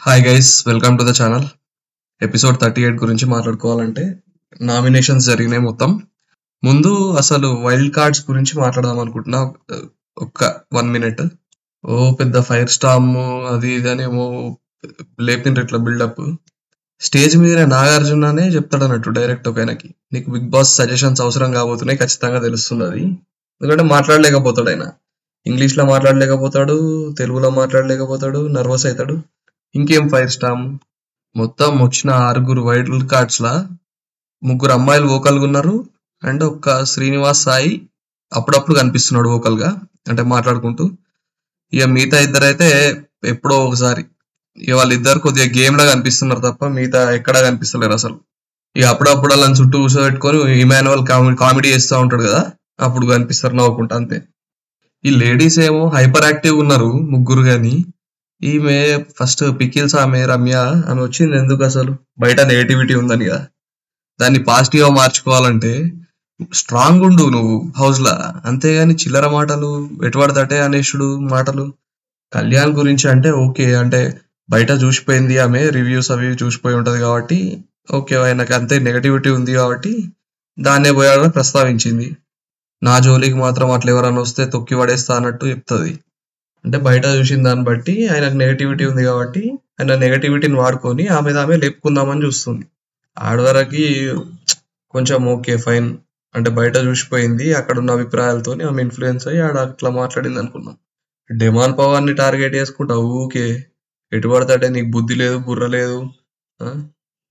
Hi guys, welcome to the channel. Episode 38 గురించి మాట్లాడుకోవాలంటే nominations జరిగినాయి మొత్తం. ముందు అసలు వైల్డ్ కార్డ్స్ గురించి మాట్లాడదాం అనుకుంటున్నా. ఒక్క 1 మినిట్. ఓ పెద్ద ఫైర్ స్టామ్ అది ఇది అని ఏమో లేపిండ్రు ఇట్లా బిల్డప్. స్టేజ్ మీద నాగార్జుననే చెప్తాడు అన్నట్టు డైరెక్ట్ ఒక ఆయనకి, నీకు బిగ్ బాస్ సజెషన్స్ అవసరం కాబోతున్నాయి, ఖచ్చితంగా తెలుస్తుంది అది. ఎందుకంటే మాట్లాడలేకపోతాడు ఆయన. ఇంగ్లీష్లో మాట్లాడలేకపోతాడు, తెలుగులో మాట్లాడలేకపోతాడు, నర్వస్ అవుతాడు. ఇంకేం ఫైర్ స్టామ్. మొత్తం వచ్చిన 6 వైల్డ్ కార్డ్స్ లా 3 అమ్మాయిలు vocal గా ఉన్నారు. అండ్ ఒక్క శ్రీనివాస్ సాయి అప్పుడప్పుడు కనిపిస్తున్నాడు vocal గా, అంటే మాట్లాడుకుంటూ. ఇక మిగతా ఇద్దరైతే ఎప్పుడో ఒకసారి. ఇక వాళ్ళిద్దరు కొద్దిగా గేమ్ లా కనిపిస్తున్నారు తప్ప మిగతా ఎక్కడా కనిపిస్తలేరు అసలు. ఇక అప్పుడప్పుడు అలా చుట్టూ కూర్చోబెట్టుకొని ఇమాన్యువల్ కామెడీ చేస్తూ ఉంటాడు కదా, అప్పుడు కనిపిస్తారు నవ్వుకుంటా, అంతే. ఈ లేడీస్ ఏమో హైపర్ యాక్టివ్ ఉన్నారు 3 గాని. ఈమె ఫస్ట్ పికిల్స్, ఆమె రమ్య, ఆమె వచ్చింది ఎందుకు అసలు? బయట నెగటివిటీ ఉందని కదా. దాన్ని పాజిటివ్ గా మార్చుకోవాలంటే స్ట్రాంగ్ ఉండు నువ్వు హౌస్ లా, అంతేగాని చిల్లర మాటలు, ఎటుపడదటే అనేషుడు మాటలు. కళ్యాణ్ గురించి అంటే ఓకే, అంటే బయట చూసిపోయింది, ఆమె రివ్యూస్ అవి చూసిపోయి ఉంటది కాబట్టి ఓకే, ఆయనకు అంతే నెగటివిటీ ఉంది కాబట్టి దాన్నే పోయాలని ప్రస్తావించింది. నా జోలికి మాత్రం అట్లా ఎవరైనా వస్తే తొక్కి పడేస్తా అన్నట్టు చెప్తుంది. అంటే బయట చూసిన దాన్ని బట్టి ఆయనకు నెగటివిటీ ఉంది కాబట్టి ఆయన నెగటివిటీని వాడుకొని ఆమె లేపుకుందామని చూస్తుంది. ఆడవరకి కొంచెం ఓకే ఫైన్, అంటే బయట చూసిపోయింది, అక్కడ ఉన్న అభిప్రాయాలతో ఆమె ఇన్ఫ్లుయెన్స్ అయ్యి ఆడ అట్లా మాట్లాడింది అనుకున్నాం. డెమాన్ పవర్ ని టార్గెట్ చేసుకుంటా ఊకే ఎటు పడతాడే, నీకు బుద్ధి లేదు, బుర్ర లేదు,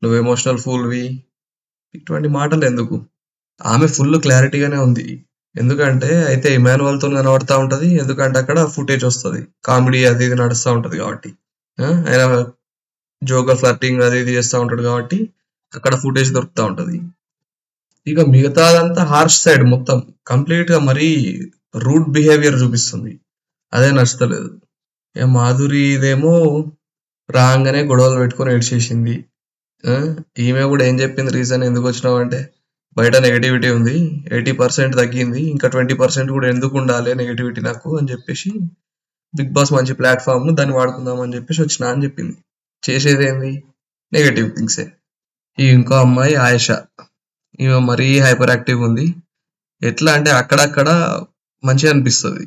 నువ్వు ఎమోషనల్ ఫూల్వి, ఇటువంటి మాటలు ఎందుకు? ఆమె ఫుల్ క్లారిటీగానే ఉంది. ఎందుకంటే అయితే ఇమాన్యువల్ తో కనబడతా ఉంటది, ఎందుకంటే అక్కడ ఫుటేజ్ వస్తుంది, కామెడీ అది ఇది నడుస్తూ ఉంటది కాబట్టి. ఆయన జోకర్ ఫ్లర్టింగ్ అది ఇది చేస్తూ ఉంటాడు కాబట్టి అక్కడ ఫుటేజ్ దొరుకుతూ ఉంటది. ఇక మిగతాదంతా హార్ష్ సైడ్ మొత్తం కంప్లీట్ గా మరీ రూట్ బిహేవియర్ చూపిస్తుంది. అదే నచ్చలేదు. ఇక మాధురి ఇదేమో రాగానే గొడవలు పెట్టుకొని ఏడ్చేసింది. ఈమె కూడా ఏం చెప్పింది, రీజన్ ఎందుకు వచ్చినావు అంటే, బయట నెగటివిటీ ఉంది, 80% తగ్గింది, ఇంకా 20% కూడా ఎందుకు ఉండాలి నెగటివిటీ నాకు అని చెప్పేసి, బిగ్ బాస్ మంచి ప్లాట్ఫామ్, దాన్ని వాడుకుందాం అని చెప్పేసి వచ్చినా అని చెప్పింది. చేసేది ఏంది, నెగటివ్ థింగ్సే. ఈ ఇంకో అమ్మాయి ఆయేష, ఈమె మరీ హైపర్ యాక్టివ్ ఉంది. ఎట్లా అంటే అక్కడక్కడ మంచిగా అనిపిస్తుంది,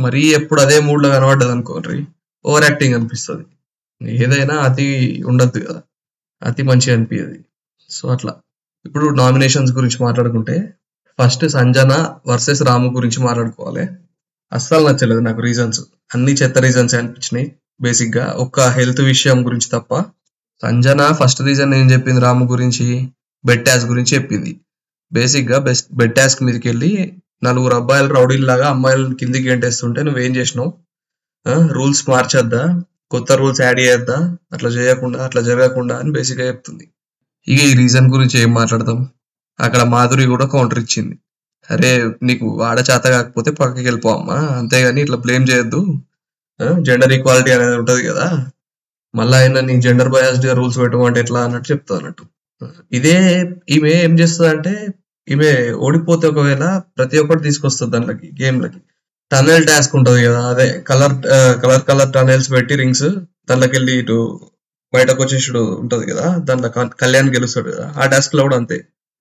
మరీ ఎప్పుడు అదే మూడ్లో కనబడ్డది అనుకోండి, ఓవర్ యాక్టింగ్ అనిపిస్తుంది. ఏదైనా అతి ఉండద్దు కదా, అతి మంచిగా అనిపించదు. సో అట్లా. ఇప్పుడు నామినేషన్స్ గురించి మాట్లాడుకుంటే ఫస్ట్ సంజన వర్సెస్ రాము గురించి మాట్లాడుకోవాలి. అస్సలు నచ్చలేదు నాకు రీజన్స్, అన్ని చెత్త రీజన్స్ అనిపించినాయి. బేసిక్ గా ఒక్క హెల్త్ విషయం గురించి తప్ప. సంజన ఫస్ట్ రీజన్ ఏం చెప్పింది రాము గురించి, బెడ్ టాస్క్ గురించి చెప్పింది. బేసిక్ గా బెడ్ టాస్క్ మీదకి వెళ్ళి 4 అబ్బాయిలు రౌడీల్లాగా అమ్మాయిలను కిందికి గెంటేస్తుంటే నువ్వేం చేసినావు, రూల్స్ మార్చొద్దా, కొత్త రూల్స్ యాడ్ చేయొద్దా, అట్లా చేయకుండా అట్లా జరగకుండా అని బేసిక్ గా చెప్తుంది. ఇక ఈ రీజన్ గురించి ఏం మాట్లాడతాం. అక్కడ మాధురి కూడా కౌంటర్ ఇచ్చింది, అరే నీకు ఆడ చేత కాకపోతే పక్కకి వెళ్ళిపోవమ్మా, అంతేగాని ఇట్లా బ్లేమ్ చేయొద్దు, జెండర్ ఈక్వాలిటీ అనేది ఉంటది కదా, మళ్ళీ ఆయన నీ జెండర్ బయాస్డ్ గా రూల్స్ పెట్టమంటే ఎట్లా అన్నట్టు చెప్తా అన్నట్టు. ఇదే ఈమె ఏం చేస్తుంది అంటే, ఈమె ఓడిపోతే ఒకవేళ ప్రతి ఒక్కటి తీసుకొస్తుంది దాంట్లోకి, గేమ్లకి. టనెల్ టాస్క్ ఉంటది కదా, అదే కలర్ టనెల్స్ పెట్టి రింగ్స్, దాంట్లోకి వెళ్ళి ఇటు బయటకు వచ్చేసాడు ఉంటది కదా, దాంట్లో కళ్యాణ్ గెలుస్తాడు కదా, ఆ టాస్క్ లో కూడా అంతే.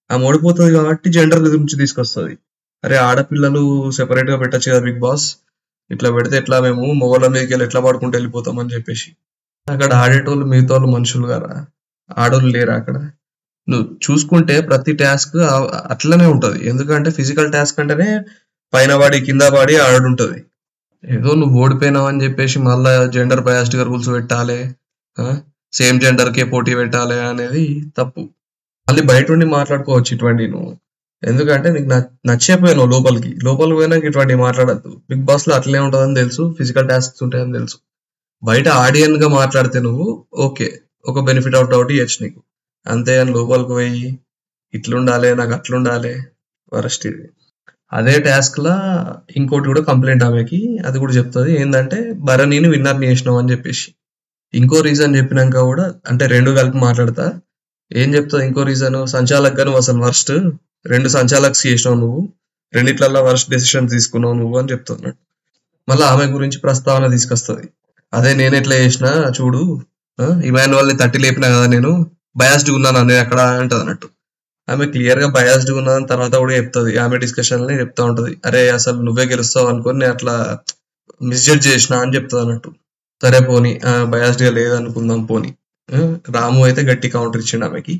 ఆమె ఓడిపోతుంది కాబట్టి జెండర్ గురించి తీసుకొస్తుంది. అరే ఆడపిల్లలు సెపరేట్ గా పెట్టచ్చు కదా బిగ్ బాస్, ఇట్లా పెడితే ఎట్లా, మేము మొగోళ్ళ మీదకి వెళ్ళి ఎట్లా పడుకుంటూ వెళ్ళిపోతాం అని చెప్పేసి. అక్కడ ఆడేటోళ్ళు మిగతా వాళ్ళు మనుషులు గారా, ఆడోళ్ళు లేరా అక్కడ? నువ్వు చూసుకుంటే ప్రతి టాస్క్ అట్లనే ఉంటది. ఎందుకంటే ఫిజికల్ టాస్క్ అంటేనే పైన వాడి కింద వాడి ఆడుంటది. ఏదో నువ్వు ఓడిపోయినావు అని చెప్పేసి మళ్ళా జెండర్ బయాస్డ్ గా రూల్స్ పెట్టాలి, సేమ్ జెండర్ కే పోటీ పెట్టాలి అనేది తప్పు. మళ్ళీ బయట ఉండి మాట్లాడుకోవచ్చు ఇటువంటి నువ్వు, ఎందుకంటే నీకు నచ్చేపోయావు లోపలికి పోయినాక ఇటువంటి మాట్లాడద్దు. బిగ్ బాస్ లో అట్లే ఉంటుందని తెలుసు, ఫిజికల్ టాస్క్స్ ఉంటాయని తెలుసు. బయట ఆడియన్ గా మాట్లాడితే నువ్వు ఓకే, ఒక బెనిఫిట్ ఆఫ్ డౌట్ ఇవ్వచ్చు నీకు, అంతే అని లోపలికి పోయి ఇట్లుండాలి నాకు అట్లుండాలి, వరస్ట్ ఇది. అదే టాస్క్ లా ఇంకోటి కూడా కంప్లైంట్ ఆమెకి, అది కూడా చెప్తుంది ఏంటంటే భరణిని విన్నర్ని చేసినావు అని చెప్పేసి. ఇంకో రీజన్ చెప్పినాక కూడా, అంటే 2 కలిపి మాట్లాడతా, ఏం చెప్తుంది ఇంకో రీజన్, సంచాలక్ గా నువ్వు అసలు వర్స్ట్, 2 సంచాలక్స్ చేసినావు నువ్వు, రెండిట్లల్లో వర్స్ట్ డెసిషన్ తీసుకున్నావు నువ్వు అని చెప్తున్నాడు. మళ్ళీ ఆమె గురించి ప్రస్తావన తీసుకొస్తుంది, అదే నేను ఎట్లా చేసినా చూడు, ఇమాన్యువల్ ని తట్టి లేపినా కదా నేను, బయాస్డ్ ఉన్నాను నేను అక్కడ అంటది అన్నట్టు. ఆమె క్లియర్ గా బయాస్డ్ ఉన్నదని తర్వాత కూడా చెప్తుంది, ఆమె డిస్కషన్ లో చెప్తా ఉంటది, అరే అసలు నువ్వే గెలుస్తావు అనుకొని నేను అట్లా మిస్జడ్జ్ చేసిన అని చెప్తుంది అన్నట్టు. సరే పోనీ బయాస్డ్ గా లేదనుకుందాం పోనీ. రాము అయితే గట్టి కౌంటర్ ఇచ్చిండు ఆమెకి.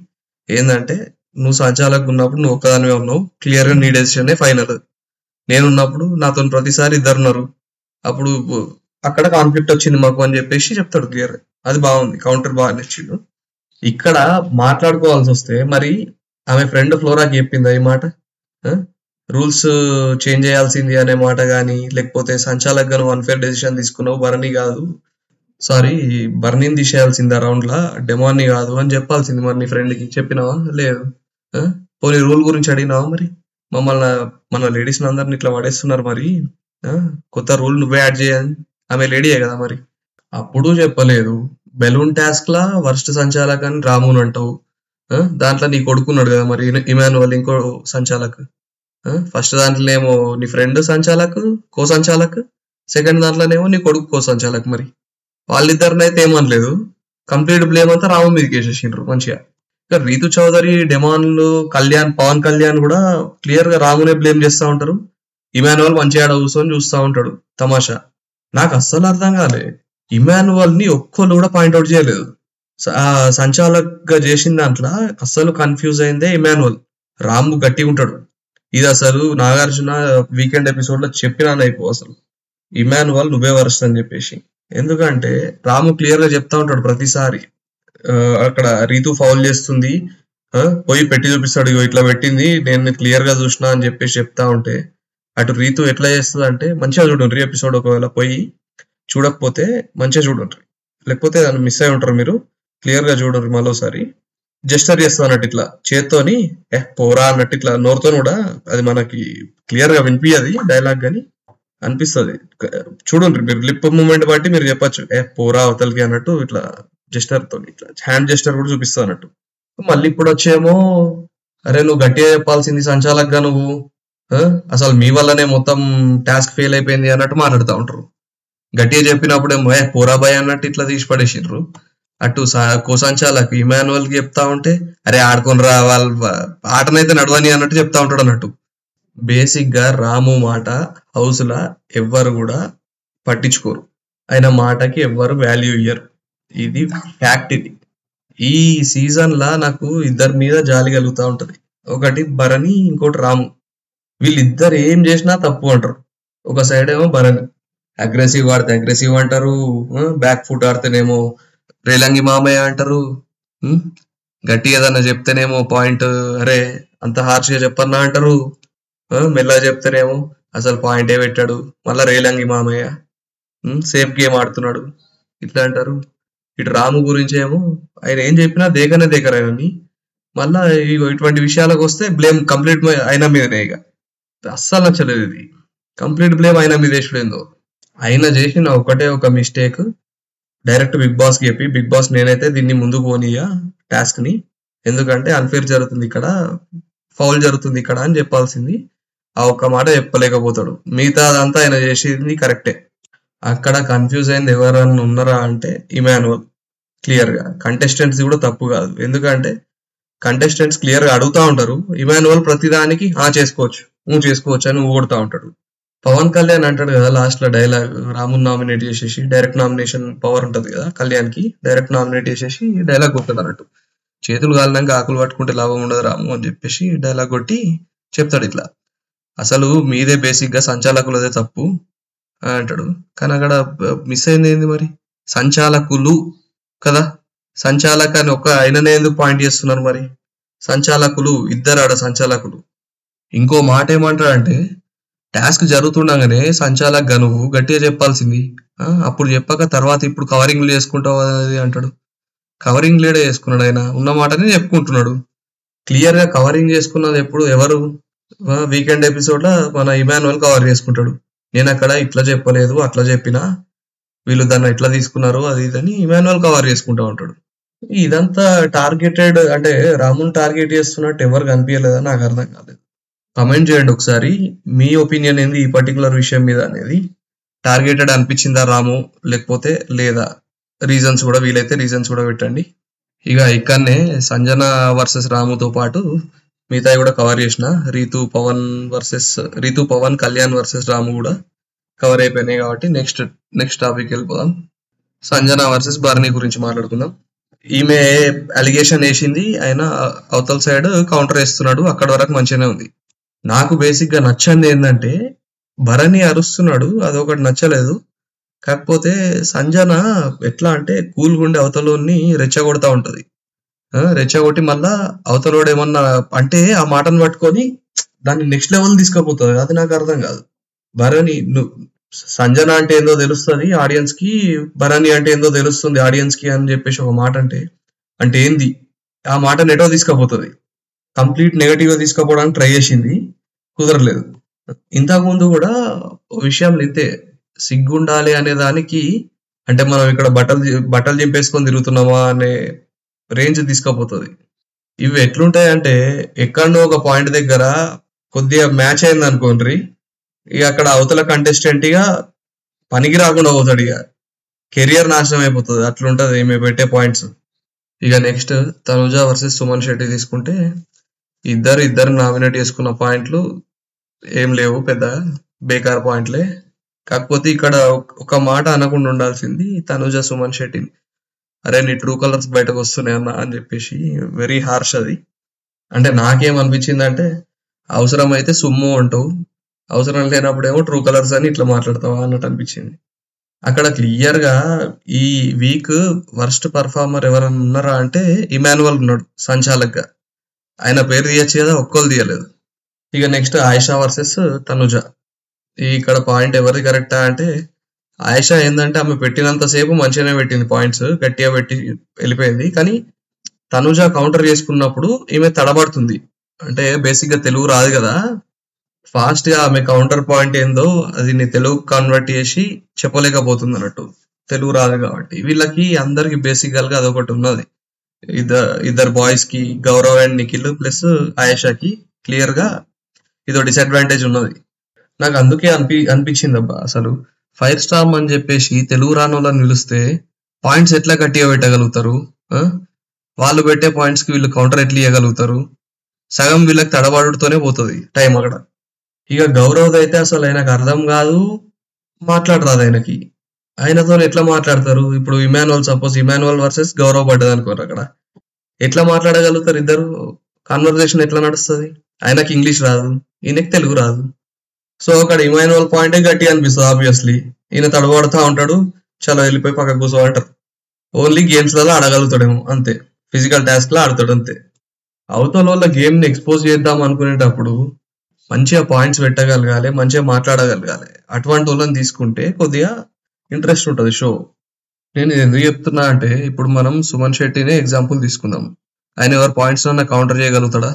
ఏంటంటే నువ్వు సంచాలకు ఉన్నప్పుడు నువ్వు ఒక్కదానివే ఉన్నావు, క్లియర్ గా నీ డెసిషన్ ఫైనల్. నేనున్నప్పుడు నాతో ప్రతిసారి ఇద్దరున్నారు, అప్పుడు అక్కడ కాన్ఫ్లిక్ట్ వచ్చింది మాకు అని చెప్పేసి చెప్తాడు క్లియర్. అది బాగుంది, కౌంటర్ బాగా నచ్చిండు. ఇక్కడ మాట్లాడుకోవాల్సి వస్తే మరి ఆమె ఫ్రెండ్ ఫ్లోరాకి చెప్పిందా ఈ మాట? రూల్స్ చేంజ్ చేయాల్సింది అనే మాట గానీ, లేకపోతే సంచాలక్ గా నువ్వు అన్ఫేర్ డెసిషన్ తీసుకున్నావు, బర్నీ కాదు, సారీ బర్నీని తీసేయాల్సింది ఆ రౌండ్ లా, డెమాన్ని కాదు అని చెప్పాల్సింది. మరి నీ ఫ్రెండ్ కి చెప్పినావా? లేదు. పోనీ రూల్ గురించి అడిగినావా? మరి మమ్మల్ని మన లేడీస్ అందరిని ఇట్లా పడేస్తున్నారు, మరి కొత్త రూల్ నువ్వే యాడ్ చేయని. ఆమె లేడీయే కదా మరి. అప్పుడు చెప్పలేదు. బెలూన్ టాస్క్ లా వర్స్ట్ సంచాలక్ అని రాముని అంటావు, దాంట్లో నీ కొడుకున్నాడు కదా మరి ఇమాన్యువల్ ఇంకో సంచాలక్. ఫస్ట్ దాంట్లోనేమో నీ ఫ్రెండ్ సంచాలక్ కో సంచాలక్, సెకండ్ దాంట్లోనేమో నీ కొడుకు కో సంచాలక్. మరి వాళ్ళిద్దరిని అయితే ఏమనలేదు, కంప్లీట్ బ్లేమ్ అంతా రాము మీదకి వేసేసిండ్రు మంచిగా. ఇక రీతు చౌదరి, డెమాన్లు, కళ్యాణ్, పవన్ కళ్యాణ్ కూడా క్లియర్ గా రామునే బ్లేమ్ చేస్తా ఉంటారు. ఇమాన్యువల్ మంచిగా ఆడ కూర్చొని చూస్తా ఉంటాడు తమాషా. నాకు అస్సలు అర్థం కాలే, ఇమాన్యువల్ ని ఒక్కళ్ళు కూడా పాయింట్అవుట్ చేయలేదు. సంచాలక్ గా చేసిన దాంట్లో అస్సలు కన్ఫ్యూజ్ అయిందే ఇమాన్యువల్. రాము గట్టి ఉంటాడు. ఇది అసలు నాగార్జున వీకెండ్ ఎపిసోడ్ లో చెప్పినాను అయిపో, అసలు ఇమాన్యువల్ నువ్వే వరస్ట్ అని చెప్పేసి. ఎందుకంటే రాము క్లియర్ గా చెప్తా ఉంటాడు ప్రతిసారి, అక్కడ రీతు ఫౌల్ చేస్తుంది, పోయి పెట్టి చూపిస్తాడు, ఇగో ఇట్లా పెట్టింది నేను క్లియర్ గా చూసినా అని చెప్పేసి చెప్తా ఉంటే, అటు రీతు ఎట్లా చేస్తుంది అంటే మంచిగా చూడండి ఎపిసోడ్, ఒకవేళ పోయి చూడకపోతే మంచిగా చూడండి, లేకపోతే దాన్ని మిస్ అయి ఉంటారు మీరు. క్లియర్ గా చూడండి మరోసారి. జస్టర్ చేస్తా అన్నట్టు ఇట్లా చేత్తోని పోరా అన్నట్టు ఇట్లా నోరుతో కూడా, అది మనకి క్లియర్ గా వినిపించదు డైలాగ్ గాని అనిపిస్తుంది. చూడండి మీరు లిప్ మూమెంట్ బట్టి మీరు చెప్పచ్చు పోరా అవతలకి అన్నట్టు, ఇట్లా జస్టర్ తో ఇట్లా హ్యాండ్ జస్టర్ కూడా చూపిస్తా అన్నట్టు. మళ్ళీ ఇప్పుడు వచ్చేమో అరే నువ్వు గట్టిగా చెప్పాల్సింది సంచాలక్ గా నువ్వు, అసలు మీ వల్లనే మొత్తం టాస్క్ ఫెయిల్ అయిపోయింది అన్నట్టు మాట్లాడుతూ ఉంటారు. గట్టిగా చెప్పినప్పుడేమో పోరా బాయ్ అన్నట్టు ఇట్లా తీసి పడేసిండ్రు. అటు కోసంచాలకు ఇమాన్యువల్ కి చెప్తా ఉంటే అరే ఆడుకొని రా, వాళ్ళ ఆటనైతే నడవని అన్నట్టు చెప్తా ఉంటాడు అన్నట్టు. బేసిక్ గా రాము మాట హౌస్ లా ఎవ్వరు కూడా పట్టించుకోరు, ఆయన మాటకి ఎవ్వరు వాల్యూ ఇయ్యరు. ఇది ఫ్యాక్ట్. ఇది ఈ సీజన్ లా నాకు ఇద్దరి మీద జాలి కలుగుతా ఉంటది. ఒకటి భరణి, ఇంకోటి రాము. వీళ్ళిద్దరు ఏం చేసినా తప్పు అంటారు. ఒక సైడ్ ఏమో భరణి అగ్రెసివ్ ఆడితే అగ్రెసివ్ అంటారు, బ్యాక్ ఫుట్ ఆడితేనేమో రేలంగి మామయ్య అంటారు, గట్టిగా ఏదన్నా చెప్తేనేమో పాయింట్ అరే అంత హార్ష్ గా చెప్పన్నా అంటారు, మెల్లగా చెప్తేనేమో అసలు పాయింటే పెట్టాడు, మళ్ళా రేలంగి మామయ్య సేఫ్ గేమ్ ఆడుతున్నాడు ఇట్లా అంటారు. ఇటు రాము గురించి ఏమో ఆయన ఏం చెప్పినా దేకనే దేకరు ఆయనని. మళ్ళా ఇటువంటి విషయాలకు వస్తే బ్లేమ్ కంప్లీట్ ఆయన మీదనే. ఇక అస్సలు నచ్చలేదు ఇది, కంప్లీట్ బ్లేమ్ ఆయన మీద వేసుడేందో. ఆయన చేసిన ఒకటే ఒక మిస్టేక్, డైరెక్ట్ బిగ్ బాస్ కి చెప్పి బిగ్ బాస్ నేనైతే దీన్ని ముందుకు పోనీయా టాస్క్ ని, ఎందుకంటే అన్ఫేర్ జరుగుతుంది ఇక్కడ, ఫౌల్ జరుగుతుంది ఇక్కడ అని చెప్పాల్సింది. ఆ ఒక్క మాట చెప్పలేకపోతాడు. మిగతా అదంతా ఆయన చేసేది కరెక్టే. అక్కడ కన్ఫ్యూజ్ అయింది ఎవరన్నా ఉన్నారా అంటే ఇమాన్యువల్. క్లియర్ గా కంటెస్టెంట్స్ కూడా తప్పు కాదు, ఎందుకంటే కంటెస్టెంట్స్ క్లియర్ గా అడుగుతా ఉంటారు, ఇమాన్యువల్ ప్రతిదానికి చేసుకోవచ్చు నువ్వు చేసుకోవచ్చు అని ఊగొడతా ఉంటాడు. పవన్ కళ్యాణ్ అంటాడు కదా లాస్ట్ లో డైలాగ్, రాముని నామినేట్ చేసేసి, డైరెక్ట్ నామినేషన్ పవర్ ఉంటది కదా కళ్యాణ్ కి, డైరెక్ట్ నామినేట్ చేసేసి డైలాగ్ కొట్టాడు అన్నట్టు, చేతులు కాలినాక ఆకులు పట్టుకుంటే లాభం ఉండదు రాము అని చెప్పేసి డైలాగ్ కొట్టి చెప్తాడు ఇట్లా, అసలు మీదే బేసిక్ గా సంచాలకులదే తప్పు అంటాడు. కానీ అక్కడ మిస్ అయింది ఏంది మరి, సంచాలకులు కదా, సంచాలక అని ఒక ఆయననే ఎందుకు పాయింట్ చేస్తున్నారు మరి, సంచాలకులు ఇద్దరు ఆడ సంచాలకులు. ఇంకో మాట ఏమంటాడంటే టాస్క్ జరుగుతుండగానే సంచాలక్ గా నువ్వు గట్టిగా చెప్పాల్సింది, అప్పుడు చెప్పాక తర్వాత ఇప్పుడు కవరింగ్ చేసుకుంటావు అది అంటాడు. కవరింగ్ లీడే చేసుకున్నాడు, ఆయన ఉన్న మాటనే చెప్పుకుంటున్నాడు. క్లియర్ గా కవరింగ్ చేసుకున్నది ఎప్పుడు ఎవరు, వీకెండ్ ఎపిసోడ్ లో మన ఇమాన్యువల్ కవర్ చేసుకుంటాడు. నేను అక్కడ ఇట్లా చెప్పలేదు అట్లా చెప్పినా, వీళ్ళు దాన్ని ఎట్లా తీసుకున్నారు అది ఇదని ఇమాన్యువల్ కవర్ చేసుకుంటా ఉంటాడు. ఇదంతా టార్గెటెడ్ అంటే రాముని టార్గెట్ చేస్తున్నట్టు ఎవరు కనిపించలేదా, నాకు అర్థం కాలేదు. కమెంట్ చేయండి ఒకసారి, మీ ఒపీనియన్ ఏంది ఈ పర్టికులర్ విషయం మీద అనేది. టార్గెటెడ్ అనిపించిందా రాము, లేకపోతే లేదా? రీజన్స్ కూడా వీలైతే రీజన్స్ కూడా పెట్టండి. ఇక ఇక్కడనే సంజన వర్సెస్ రాముతో పాటు మిగతా కూడా కవర్ చేసిన రీతు పవన్ కళ్యాణ్ వర్సెస్ రాము కూడా కవర్ అయిపోయినాయి కాబట్టి నెక్స్ట్ టాపిక్ వెళ్ళిపోదాం. సంజన వర్సెస్ భరణి గురించి మాట్లాడుకుందాం. ఈమె అలిగేషన్ వేసింది, ఆయన అవతల సైడ్ కౌంటర్ వేస్తున్నాడు, అక్కడ వరకు మంచిగానే ఉంది. నాకు బేసిక్ గా నచ్చంది ఏంటంటే భరణి అరుస్తున్నాడు, అదొకటి నచ్చలేదు. కాకపోతే సంజన ఎట్లా అంటే కూల్ గుండె అవతలోని రెచ్చగొడతా ఉంటది. రెచ్చగొట్టి మళ్ళా అవతలోడు ఏమన్నా అంటే ఆ మాటను పట్టుకొని దాన్ని నెక్స్ట్ లెవెల్ తీసుకుపోతుంది. అది నాకు అర్థం కాదు. భరణి సంజన అంటే ఏందో తెలుస్తుంది ఆడియన్స్ కి, భరణి అంటే ఏందో తెలుస్తుంది ఆడియన్స్ కి అని చెప్పేసి ఒక మాట అంటే ఏంది ఆ మాట నెటో తీసుకుపోతుంది. కంప్లీట్ నెగటివ్ గా తీసుకుపోవడానికి ట్రై చేసింది, కుదరలేదు. ఇంతకుముందు కూడా విషయం ఇంతే, సిగ్గుండాలి అనే దానికి అంటే మనం ఇక్కడ బట్టలు చింపేసుకొని తిరుగుతున్నామా అనే రేంజ్ తీసుకుపోతుంది. ఇవి ఎట్లుంటాయి అంటే ఎక్కడో ఒక పాయింట్ దగ్గర కొద్దిగా మ్యాచ్ అయింది అనుకోండి, ఇక అక్కడ అవతల కంటెస్టెంట్ గా పనికి రాకుండా పోతాడు, ఇక కెరియర్ నాశనం అయిపోతుంది. అట్లుంటది మేము పెట్టే పాయింట్స్. ఇక నెక్స్ట్ తనుజ వర్సెస్ సుమన్ శెట్టి తీసుకుంటే ఇద్దరు నామినేట్ చేసుకున్న పాయింట్లు ఏం లేవు, పెద్ద బేకార్ పాయింట్లే. కాకపోతే ఇక్కడ ఒక మాట అనకుండా ఉండాల్సింది తనుజ సుమన్ శెట్టిని, అరే నీ ట్రూ కలర్స్ బయటకు వస్తున్నాయి అన్న అని చెప్పేసి. వెరీ హార్ష్ అది. అంటే నాకేమనిపించింది అంటే అవసరమైతే సుమ్ము అంటావు, అవసరం లేనప్పుడేమో ట్రూ కలర్స్ అని ఇట్లా మాట్లాడతావా అన్నట్టు అనిపించింది. అక్కడ క్లియర్ గా ఈ వీక్ వర్స్ట్ పర్ఫార్మర్ ఎవరన్నా ఉన్నారా అంటే ఇమాన్యువల్ ఉన్నాడు సంచాలక్ గా. ఆయన పేరు తీయచ్చు కదా, ఒక్కరు తీయలేదు. ఇక నెక్స్ట్ ఆయిషా వర్సెస్ తనుజ. ఇక్కడ పాయింట్ ఎవరిది కరెక్టా అంటే ఆయిషా ఏంటంటే ఆమె పెట్టినంతసేపు మంచిగానే పెట్టింది, పాయింట్స్ గట్టిగా పెట్టి వెళ్ళిపోయింది. కానీ తనుజ కౌంటర్ చేసుకున్నప్పుడు ఈమె తడబడుతుంది. అంటే బేసిక్ గా తెలుగు రాదు కదా, ఫాస్ట్ గా ఆమె కౌంటర్ పాయింట్ ఏందో అది నీ తెలుగు కన్వర్ట్ చేసి చెప్పలేకపోతుంది అన్నట్టు, తెలుగు రాదు కాబట్టి. వీళ్ళకి అందరికి బేసికల్ గా అదొకటి ఉన్నది, ఇద్దరు బాయ్స్ కి, గౌరవ్ అండ్ నిఖిల్ ప్లస్ ఆయేషాకి క్లియర్ గా ఇదో డిసడ్వాంటేజ్ ఉన్నది. నాకు అందుకే అనిపించింది అబ్బా, అసలు ఫైర్ స్టార్ అని చెప్పేసి తెలుగు రాని వాళ్ళని నిలిస్తే పాయింట్స్ ఎట్లా గట్టిగా పెట్టగలుగుతారు, వాళ్ళు పెట్టే పాయింట్స్ కి వీళ్ళు కౌంటర్ ఎట్లా ఇవ్వగలుగుతారు. సగం వీళ్ళకి తడబడుతూనే పోతుంది టైం అక్కడ. ఇక గౌరవ్ అయితే అసలు ఆయనకు అర్థం కాదు, మాట్లాడరాదు ఆయనకి. ఆయనతో ఎట్లా మాట్లాడతారు? ఇప్పుడు సపోజ్ ఇమాన్యువల్ వర్సెస్ గౌరవ్ పడ్డది అనుకోరు, అక్కడ ఎట్లా మాట్లాడగలుగుతారు ఇద్దరు? కాన్వర్సేషన్ ఎట్లా నడుస్తుంది? ఆయనకి ఇంగ్లీష్ రాదు, ఈయనకి తెలుగు రాదు. సో అక్కడ ఇమాన్యువల్ పాయింటే గట్టి అనిపిస్తుంది ఆబ్వియస్లీ. ఈయన తడబడుతూ ఉంటాడు, చాలా వెళ్ళిపోయి పక్కకు కూర్చోమంటారు. ఓన్లీ గేమ్స్ లలో ఆడగలుగుతాడేమో అంతే, ఫిజికల్ టాస్క్ లో ఆడతాడు అంతే. అవతల వాళ్ళ గేమ్ ని ఎక్స్పోజ్ చేద్దాం అనుకునేటప్పుడు మంచిగా పాయింట్స్ పెట్టగలగాలి, మంచిగా మాట్లాడగలగాలి. అటువంటి వాళ్ళని తీసుకుంటే కొద్దిగా ఇంట్రెస్ట్ ఉంటుంది షో. నేను ఎందుకు చెప్తున్నా అంటే ఇప్పుడు మనం సుమన్ శెట్టినే ఎగ్జాంపుల్ తీసుకుందాం. ఆయన ఎవరు పాయింట్స్ అన్న కౌంటర్ చేయగలుగుతాడా?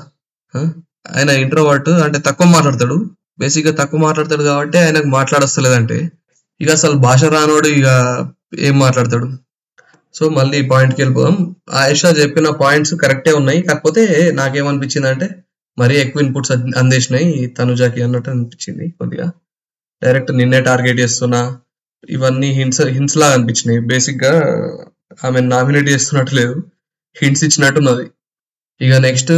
ఆయన ఇంట్రోవర్ట్, అంటే తక్కువ మాట్లాడతాడు, బేసిక్ గా తక్కువ మాట్లాడతాడు కాబట్టి ఆయనకు మాట్లాడస్తలేదంటే ఇక అసలు భాష రానోడు ఇక ఏం మాట్లాడతాడు? సో మళ్ళీ పాయింట్కి వెళ్ళిపోదాం. ఆయేషా చెప్పిన పాయింట్స్ కరెక్టే ఉన్నాయి, కాకపోతే నాకేమనిపించింది అంటే మరీ ఎక్కువ ఇన్పుట్స్ అందేసినాయి తనుజాకి అన్నట్టు అనిపించింది. కొద్దిగా డైరెక్ట్ నిన్నే టార్గెట్ చేస్తున్నా, ఇవన్నీ హింట్స్ లాగా అనిపించినాయి. బేసిక్ గా ఆమె నామినేట్ చేస్తున్నట్టు లేదు, హింట్స్ ఇచ్చినట్టున్నది. ఇక నెక్స్ట్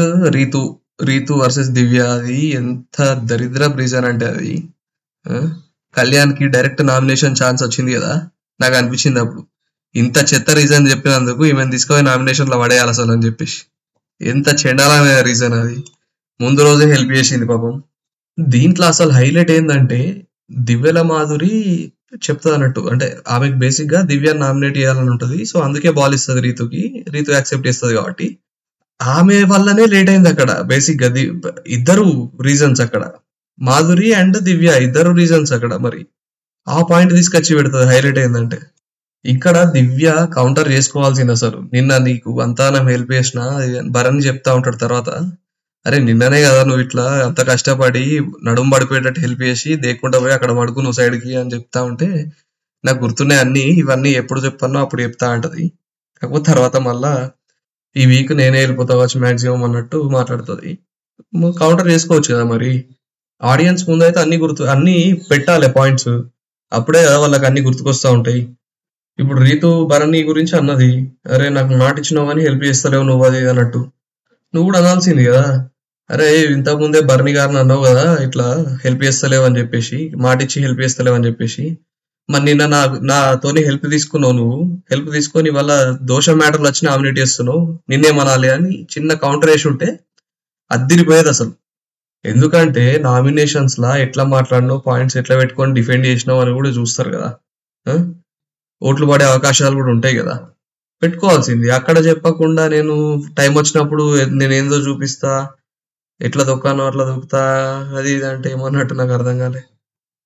రీతు వర్సెస్ దివ్య. అది ఎంత దరిద్ర రీజన్ అంటే అది కళ్యాణ్ కి డైరెక్ట్ నామినేషన్ ఛాన్స్ వచ్చింది కదా, నాకు అనిపించింది అప్పుడు ఇంత చెత్త రీజన్ చెప్పినందుకు ఈమెను తీసుకొని నామినేషన్ లో పడేయాలి అసలు అని చెప్పేసి. ఎంత చెండాలమైన రీజన్ అది. ముందు రోజే హెల్ప్ చేసింది పాపం. దీంట్లో అసలు హైలైట్ ఏంటంటే దివ్యల మాధురి చెప్తుంది అన్నట్టు, అంటే ఆమెకు బేసిక్ గా దివ్య నామినేట్ చేయాలని ఉంటది. సో అందుకే బాల్ ఇస్తుంది రీతుకి, రీతు యాక్సెప్ట్ చేస్తుంది కాబట్టి ఆమె వల్లనే లేట్ అయింది అక్కడ. బేసిక్ గా ఇద్దరు రీజన్స్ అక్కడ, మాధురి అండ్ దివ్య ఇద్దరు రీజన్స్ అక్కడ. మరి ఆ పాయింట్ తీసుకొచ్చి పెడుతుంది. హైలైట్ ఏంటంటే ఇక్కడ దివ్య కౌంటర్ చేసుకోవాల్సింది అసలు. నిన్న నీకు అంతా హెల్ప్ చేసిన భరణి చెప్తా ఉంటాడు తర్వాత, అరే నిన్ననే కదా నువ్వు ఇట్లా అంత కష్టపడి నడుము పడిపోయేటట్టు హెల్ప్ చేసి దేకుండా పోయి అక్కడ పడుకు నువ్వు సైడ్ కి అని చెప్తా ఉంటే నాకు గుర్తున్నాయి అన్ని, ఇవన్నీ ఎప్పుడు చెప్తానో అప్పుడు చెప్తా అంటది. కాకపోతే తర్వాత మళ్ళా ఈ వీక్ నేనే వెళ్ళిపోతా వచ్చి మాక్సిమం అన్నట్టు మాట్లాడుతుంది. కౌంటర్ చేసుకోవచ్చు కదా మరి. ఆడియన్స్ ముందు అయితే అన్ని పెట్టాలి పాయింట్స్, అప్పుడే కదా వాళ్ళకి అన్ని గుర్తుకొస్తా ఉంటాయి. ఇప్పుడు రీతు భరణి గురించి అన్నది, అరే నాకు మాట ఇచ్చినావు అని హెల్ప్ చేస్తలేవు నువ్వు అది ఇది అన్నట్టు. నువ్వు కూడా అనాల్సింది కదా, అరే ఇంతకు ముందే భరణి గారిని అన్నావు కదా ఇట్లా హెల్ప్ చేస్తలేవు అని చెప్పేసి, మాట ఇచ్చి హెల్ప్ చేస్తలేవు అని చెప్పేసి. మరి నిన్న నాతోని హెల్ప్ తీసుకున్నావు, నువ్వు హెల్ప్ తీసుకొని వాళ్ళ దోష మ్యాటర్లు వచ్చి నామినేట్ చేస్తున్నావు, నిన్నేమనాలి అని చిన్న కౌంటర్ వేసి ఉంటే అద్దిరిపోయేది అసలు. ఎందుకంటే నామినేషన్స్ లా ఎట్లా మాట్లాడినావు, పాయింట్స్ ఎట్లా పెట్టుకొని డిఫెండ్ చేసినావు అని కూడా చూస్తారు కదా. ఆ? ఓట్లు పడే అవకాశాలు కూడా ఉంటాయి కదా. పెట్టుకోవాల్సింది అక్కడ చెప్పకుండా నేను టైం వచ్చినప్పుడు నేను ఏందో చూపిస్తా, ఎట్లా దొక్కానో అట్లా దొక్కుతా, అది ఇది అంటే ఏమన్నట్టు నాకు అర్థం కాలే.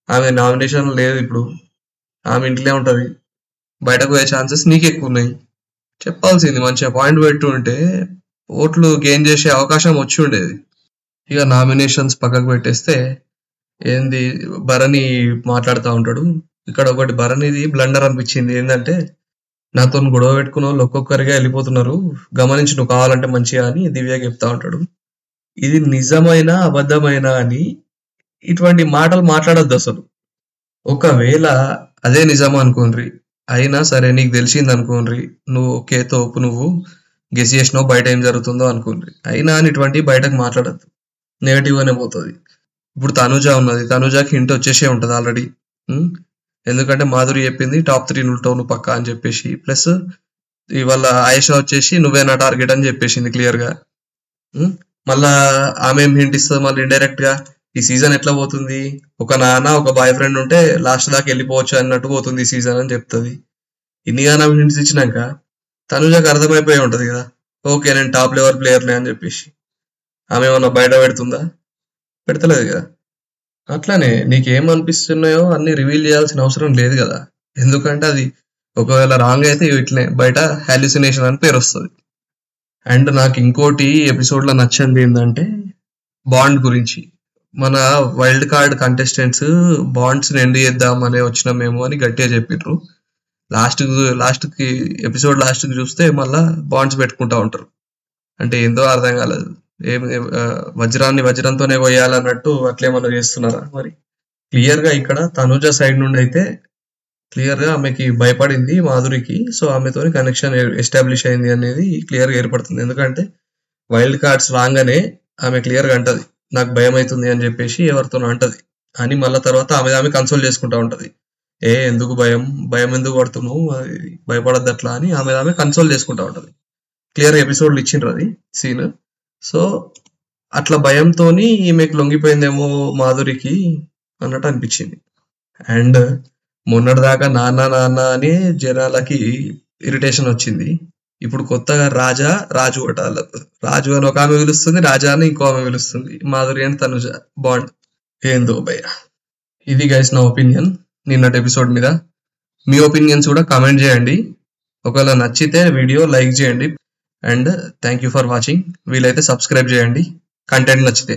ఆమె నామినేషన్ లేదు ఇప్పుడు, ఆమె ఇంట్లోనే ఉంటది, బయటకు పోయే ఛాన్సెస్ నీకు ఎక్కువ ఉన్నాయి. చెప్పాల్సింది మంచిగా పాయింట్ పెట్టు ఉంటే ఓట్లు గెయిన్ చేసే అవకాశం వచ్చి ఉండేది. ఇక నామినేషన్స్ పక్కకు పెట్టేస్తే ఏంది భరణి మాట్లాడుతూ ఉంటాడు. ఇక్కడ ఒకటి భరణిది బ్లండర్ అనిపించింది, ఏంటంటే నాతో గొడవ పెట్టుకున్న వాళ్ళు ఒక్కొక్కరిగా వెళ్ళిపోతున్నారు, గమనించి నువ్వు కావాలంటే మంచిగా అని దివ్యకి చెప్తా ఉంటాడు. ఇది నిజమైన అబద్ధమైన అని ఇటువంటి మాటలు మాట్లాడొద్దు అసలు. ఒకవేళ అదే నిజం అనుకోండి, అయినా సరే నీకు తెలిసింది అనుకోండి, నువ్వు ఒకే తోపు నువ్వు గెస్ చేసినావు బయట ఏం జరుగుతుందో అనుకోండి, అయినా అని ఇటువంటి బయటకు మాట్లాడద్దు, నెగటివ్ అనే పోతుంది. ఇప్పుడు తనుజ ఉన్నది, తనుజకి హింట్ వచ్చేసే ఉంటుంది ఆల్రెడీ. ఎందుకంటే మాధురి చెప్పింది టాప్ 3 నువ్వు పక్కా అని చెప్పేసి, ప్లస్ ఇవాళ ఆయేషా వచ్చేసి నువ్వే నా టార్గెట్ అని చెప్పేసింది క్లియర్ గా. మళ్ళా ఆమె ఏం హింట్ ఇస్తుంది మళ్ళీ ఇండైరెక్ట్ గా, ఈ సీజన్ ఎట్లా పోతుంది, ఒక నాన్న ఒక బాయ్ ఫ్రెండ్ ఉంటే లాస్ట్ దాకా వెళ్ళిపోవచ్చు అన్నట్టు పోతుంది ఈ సీజన్ అని చెప్తుంది. ఇన్నిగానో హింట్స్ ఇచ్చినాక తనుజకు అర్థమైపోయి ఉంటది కదా, ఓకే నేను టాప్ లెవెల్ ప్లేయర్లే అని చెప్పేసి. ఆమె ఏమన్నా బయట పెడుతుందా? పెడతలేదు కదా. అట్లానే నీకేం అనిపిస్తున్నాయో అన్ని రివీల్ చేయాల్సిన అవసరం లేదు కదా, ఎందుకంటే అది ఒకవేళ రాంగ్ అయితే ఇట్లనే బయట హాల్యూసినేషన్ అని పేరు వస్తుంది. అండ్ నాకు ఇంకోటి ఎపిసోడ్ లో నచ్చింది ఏంటంటే బాండ్ గురించి. మన వైల్డ్ కార్డ్ కంటెస్టెంట్స్ బాండ్స్ ని ఎండ్ చేద్దాం అనే వచ్చినామేమో అని గట్టిగా చెప్పిర్రు. లాస్ట్ కి ఎపిసోడ్ లాస్ట్ కి చూస్తే మళ్ళా బాండ్స్ పెట్టుకుంటా ఉంటారు. అంటే ఏందో అర్థం కాలేదు, వజ్రాన్ని వజ్రంతోనే కొయ్యాలన్నట్టు అట్లేమన్నా చేస్తున్నారా మరి. క్లియర్ గా ఇక్కడ తనుజ సైడ్ నుండి అయితే క్లియర్ గా ఆమెకి భయపడింది మాధురికి, సో ఆమెతో కనెక్షన్ ఎస్టాబ్లిష్ అయింది అనేది క్లియర్ గా ఏర్పడుతుంది. ఎందుకంటే వైల్డ్ కార్డ్స్ రాగానే ఆమె క్లియర్ గా అంటది నాకు భయం అవుతుంది అని చెప్పేసి ఎవరితోనో అంటది అని, మళ్ళా తర్వాత ఆమె కన్సోల్ చేసుకుంటా ఉంటది, ఎందుకు భయం ఎందుకు పడుతున్నావు, భయపడద్దు అట్లా అని ఆమె కన్సోల్ చేసుకుంటా ఉంటది. క్లియర్ ఎపిసోడ్లు ఇచ్చిండ్రు అది సీన్. సో అట్లా భయంతోని ఈమెకు లొంగిపోయిందేమో మాధురికి అన్నట్టు అనిపించింది. అండ్ మొన్నటిదాకా నాన్న నాన్న అని జనాలకి ఇరిటేషన్ వచ్చింది, ఇప్పుడు కొత్తగా రాజు ఒకటాల రాజు అని ఒక ఆమె పిలుస్తుంది, రాజా అని ఇంకో ఆమె పిలుస్తుంది, మాధురి అని తనుజ బాండ్. ఏందో భయ్య. ఇది గైస్ నా ఒపీనియన్ నిన్నటి ఎపిసోడ్ మీద. మీ ఒపీనియన్స్ కూడా కామెంట్ చేయండి, ఒకవేళ నచ్చితే వీడియో లైక్ చేయండి. And thank you for watching. వీలైతే సబ్స్క్రైబ్ చేయండి కంటెంట్ నచ్చితే.